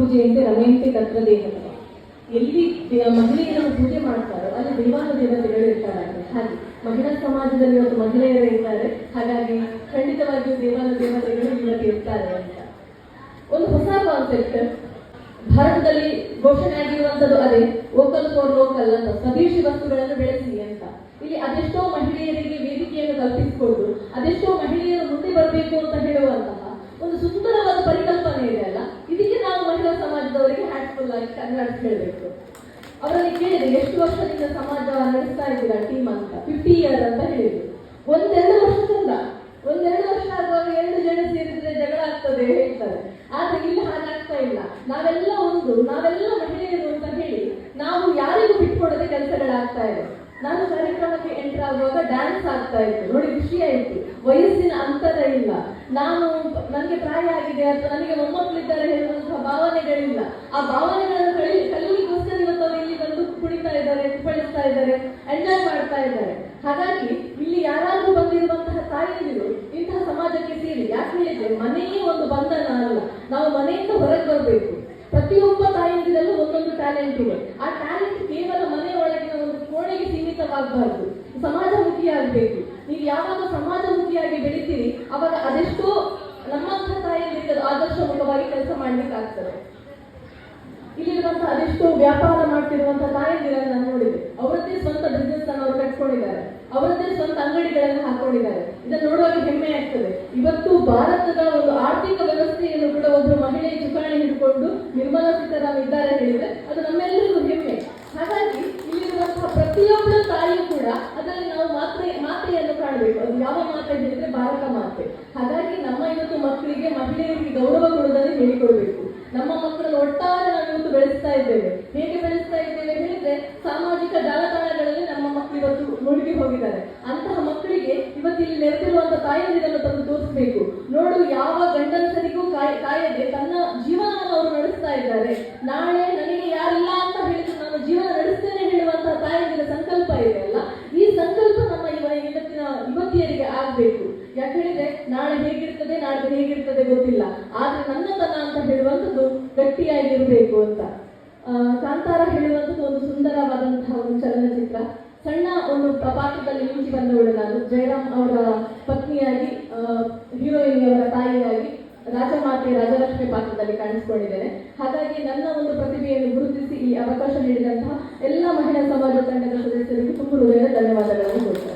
ಪೂಜೆಯಂತೆ ರಮೆಯಂತೆ ತತ್ರ ದೇಹದ. ಎಲ್ಲಿ ಮಹಿಳೆಯರನ್ನು ಪೂಜೆ ಮಾಡ್ತಾರೋ ಅಲ್ಲಿ ದೇವಾನ ದೇವತೆಗಳು ಇರ್ತಾರೆ. ಹಾಗೆ ಮಹಿಳಾ ಸಮಾಜದಲ್ಲಿ ಇವತ್ತು ಮಹಿಳೆಯರು ಇರ್ತಾರೆ, ಹಾಗಾಗಿ ಖಂಡಿತವಾಗಿಯೂ ದೇವಾನ ದೇವತೆಗಳು ಇವತ್ತು ಇರ್ತಾರೆ ಅಂತ ಒಂದು ಹೊಸ ಕಾನ್ಸೆಪ್ಟ್ ಭಾರತದಲ್ಲಿ ಘೋಷಣೆ ಆಗಿರುವಂತದ್ದು. ಅದೇ ವೋಕಲ್ ಫಾರ್ ಲೋಕಲ್ ಅಂತ, ಸ್ವದೇಶಿ ವಸ್ತುಗಳನ್ನು ಬೆಳೆಸಿ ಅಂತ. ಇಲ್ಲಿ ಅದೆಷ್ಟೋ ಮಹಿಳೆಯರಿಗೆ ವೇದಿಕೆಯನ್ನು ಕಲ್ಪಿಸಿಕೊಂಡು ಅದೆಷ್ಟೋ ಮಹಿಳೆಯರು ಮುಂದೆ ಬರಬೇಕು ಅಂತ ಹೇಳುವಂತಹ ಒಂದು ಸುಂದರವಾದ ಪರಿಕಲ್ಪನೆ ಇದೆ ಅಲ್ಲ. ಇದಕ್ಕೆ ನಾವು ಮಹಿಳಾ ಸಮಾಜದವರಿಗೆ ಹ್ಯಾಟ್ಫುಲ್ ಆಗಿ ಹೇಳಬೇಕು. ಅವರಲ್ಲಿ ಕೇಳಿದೆ, ಎಷ್ಟು ವರ್ಷದಿಂದ ಸಮಾಜ ನಡೆಸ್ತಾ ಇದ್ದೀರಾ ಟೀಮ್ ಅಂತ. 50 years ಅಂತ ಹೇಳಿದ್ರು. ಒಂದೆರಡು ವರ್ಷ ಚಂದ, ಒಂದೆರಡು ವರ್ಷ ಆಗುವಾಗ 2 ಜನ ಸೇರಿದ್ರೆ ಜಗಳ ಆಗ್ತದೆ ಹೇಳ್ತಾರೆ. ಆದ್ರೆ ಇಲ್ಲಿ ಹಾಗಾಗ್ತಾ ಇಲ್ಲ. ನಾವೆಲ್ಲ ಒಂದು, ನಾವೆಲ್ಲ ಮಹಿಳೆಯರು ಅಂತ ಹೇಳಿ ನಾವು ಯಾರಿಗೂ ಬಿಟ್ಕೊಡದೆ ಕೆಲಸಗಳಾಗ್ತಾ ಇದೆ. ನಾನು ಕಾರ್ಯಕ್ರಮಕ್ಕೆ ಎಂಟರ್ ಆಗುವಾಗ ಡ್ಯಾನ್ಸ್ ಆಗ್ತಾ ಇತ್ತು, ನೋಡಿ ಖುಷಿ ಆಯಿತು. ವಯಸ್ಸಿನ ಅಂತರ ಇಲ್ಲ, ನನಗೆ ಪ್ರಾಯ ಆಗಿದೆ ಅಥವಾ ನನಗೆ ಮೊಮ್ಮಕ್ಕಳಿದ್ದಾರೆ ಹೇಳುವಂತಹ ಭಾವನೆಗಳಿಲ್ಲ. ಆ ಭಾವನೆಗಳನ್ನು ಕಲಿಲಿಕ್ಕೋಸ್ಕರ ಇವತ್ತು ಅವರು ಇಲ್ಲಿ ಬಂದು ಕುಣಿತಾ ಇದ್ದಾರೆ, ಕುಪ್ಪಳಿಸ್ತಾ ಇದ್ದಾರೆ, ಎಂಜಾಯ್ ಮಾಡ್ತಾ ಇದ್ದಾರೆ. ಹಾಗಾಗಿ ಇಲ್ಲಿ ಯಾರಾದ್ರೂ ಬಂದಿರುವಂತಹ ತಾಯಿಯರು ಇಂತಹ ಸಮಾಜಕ್ಕೆ ಸೇರಿ. ಯಾಕೆ ಹೇಳಿದ್ರೆ ಮನೆಯೇ ಒಂದು ಬಂಧನ ಅಲ್ಲ, ನಾವು ಮನೆಯಿಂದ ಹೊರಗೆ ಬರಬೇಕು. ಪ್ರತಿಯೊಬ್ಬ ತಾಯಿಯರಲ್ಲೂ ಒಂದೊಂದು ಟ್ಯಾಲೆಂಟ್ ಇದೆ. ಆ ಟ್ಯಾಲೆಂಟ್ ಕೇವಲ ಮನೆ ಒಳಗಿನ ಒಂದು ಕೋಣೆಗೆ ಸೀಮಿತವಾಗಬಾರ್ದು, ಸಮಾಜಮುಖಿಯಾಗಬೇಕು. ನೀವು ಯಾವಾಗ ಸಮಾಜಮುಖಿಯಾಗಿ ಬೆಳಿತೀರಿ ಅವಾಗ ಅದೆಷ್ಟೋ ನಮ್ಮಂತಹ ತಾಯಿಯರಿಗೆ ಆದರ್ಶಮೂಲವಾಗಿ ಕೆಲಸ ಮಾಡ್ಲಿಕ್ಕಾಗ್ತದೆ. ಇಲ್ಲಿರುವಂತಹ ಅದೆಷ್ಟೋ ವ್ಯಾಪಾರ ಮಾಡ್ತಿರುವಂತಹ ತಾಯಿಯರನ್ನು ನಾನು ನೋಡಿದೆ. ಅವರದ್ದೇ ಸ್ವಂತ ಬಿಸ್ನೆಸ್ ಅನ್ನು ಅವರು ಕಟ್ಕೊಂಡಿದ್ದಾರೆ, ಅವರದ್ದೇ ಸ್ವಂತ ಅಂಗಡಿಗಳನ್ನು ಹಾಕೊಂಡಿದ್ದಾರೆ. ಇದನ್ನು ನೋಡುವಾಗ ಹೆಮ್ಮೆ ಆಗ್ತದೆ. ಇವತ್ತು ಭಾರತದ ಒಂದು ಆರ್ಥಿಕ ವ್ಯವಸ್ಥೆಯನ್ನು ಕೂಡ ಒಬ್ಬರು ಮಹಿಳೆ ಚುಕ್ಕಾಣಿ ಹಿಡ್ಕೊಂಡು ನಿರ್ಮಲಾ ಸೀತಾರಾಮನ್ ಇದ್ದಾರೆ ಹೇಳಿದ್ರೆ ಅದು ನಮ್ಮೆಲ್ಲರಿಗೂ ಹೆಮ್ಮೆ. ಹಾಗಾಗಿ ಇಲ್ಲಿರುವಂತಹ ಪ್ರತಿಯೊಬ್ಬರ ತಾಯಿಯೂ ಕೂಡ ಅದರಲ್ಲಿ ನಾವು ಮಾತೆಯನ್ನು ಕಾಣಬೇಕು. ಅದು ಯಾವ ಮಾತೆ ಹೇಳಿದ್ರೆ ಭಾರತ ಮಾತೆ. ಹಾಗಾಗಿ ನಮ್ಮ ಇವತ್ತು ಮಕ್ಕಳಿಗೆ, ಮಹಿಳೆಯರಿಗೆ ಗೌರವ ಕೊಡುವುದನ್ನು ಹೇಳಿಕೊಡ್ಬೇಕು. ನಮ್ಮ ಮಕ್ಕಳನ್ನು ಒಟ್ಟಾರೆ ನಾವು ಇವತ್ತು ಬೆಳೆಸ್ತಾ ಇದ್ದೇವೆ. ಹೇಗೆ ಬೆಳೆಸ್ತಾ ಇದ್ದೇವೆ ಹೇಳಿದ್ರೆ ಸಾಮಾಜಿಕ ಜಾಲತಾಣಗಳಲ್ಲಿ ನಮ್ಮ ಮಕ್ಕಳು ಇವತ್ತು ಮುಳುಗಿ ಹೋಗಿದ್ದಾರೆ. ಅಂತಹ ಮಕ್ಕಳಿಗೆ ಇವತ್ತು ಇಲ್ಲಿ ನೆರೆದಿರುವಂತಹ ತಾಯಿಯಂದಿರನ್ನು ತಂದು ತೋರಿಸಬೇಕು. ನೋಡು, ಯಾವ ಗಂಡಸರಿಗೂ ಕಾಯದೆ ತನ್ನ ಜೀವನವನ್ನು ಅವರು ನಡೆಸ್ತಾ ಇದ್ದಾರೆ. ನಾಳೆ ನನಗೆ ಯಾರಿಲ್ಲ ಅಂತ ಹೇಳಿದ್ರೆ ನಾನು ಜೀವನ ನಡೆಸ್ತೇನೆ ಹೇಳುವಂತಹ ತಾಯಿಯಂದಿರ ಸಂಕಲ್ಪ ಇದೆ ಅಲ್ಲ, ಈ ಸಂಕಲ್ಪ ನಮ್ಮ ಇವತ್ತಿನ ಯುವತಿಯರಿಗೆ ಆಗ್ಬೇಕು. ಯಾಕೆ ಹೇಳಿದ್ರೆ ನಾಳೆ ಹೇಗಿರ್ತದೆ, ನಾಳೆ ಹೇಗಿರ್ತದೆ ಗೊತ್ತಿಲ್ಲ, ಆದ್ರೆ ನನ್ನತನ ಅಂತ ಹೇಳುವಂಥದ್ದು ಗಟ್ಟಿಯಾಗಿರ್ಬೇಕು ಅಂತ. ಕಾಂತಾರ ಹೇಳುವಂಥದ್ದು ಒಂದು ಸುಂದರವಾದಂತಹ ಒಂದು ಚಲನಚಿತ್ರ. ಸಣ್ಣ ಒಂದು ಪಾತ್ರದಲ್ಲಿ ಮಿಂಚಿ ಬಂದವಳು ನಾನು. ಜಯರಾಮ್ ಅವರ ಪತ್ನಿಯಾಗಿ, ಹೀರೋಯಿನ್ ಅವರ ತಾಯಿಯಾಗಿ, ರಾಜಮಾತೆ ರಾಜಲಕ್ಷ್ಮಿ ಪಾತ್ರದಲ್ಲಿ ಕಾಣಿಸಿಕೊಂಡಿದ್ದೇನೆ. ಹಾಗಾಗಿ ನನ್ನ ಒಂದು ಪ್ರತಿಭೆಯನ್ನು ಗುರುತಿಸಿ ಈ ಅವಕಾಶ ನೀಡಿದಂತಹ ಎಲ್ಲ ಮಹಿಳಾ ಸಮಾಜ ತಂಡದ ಸದಸ್ಯರಿಗೆ ತುಂಬ ಹೃದಯದ ಧನ್ಯವಾದಗಳನ್ನು ಕೊಡ್ತೇನೆ.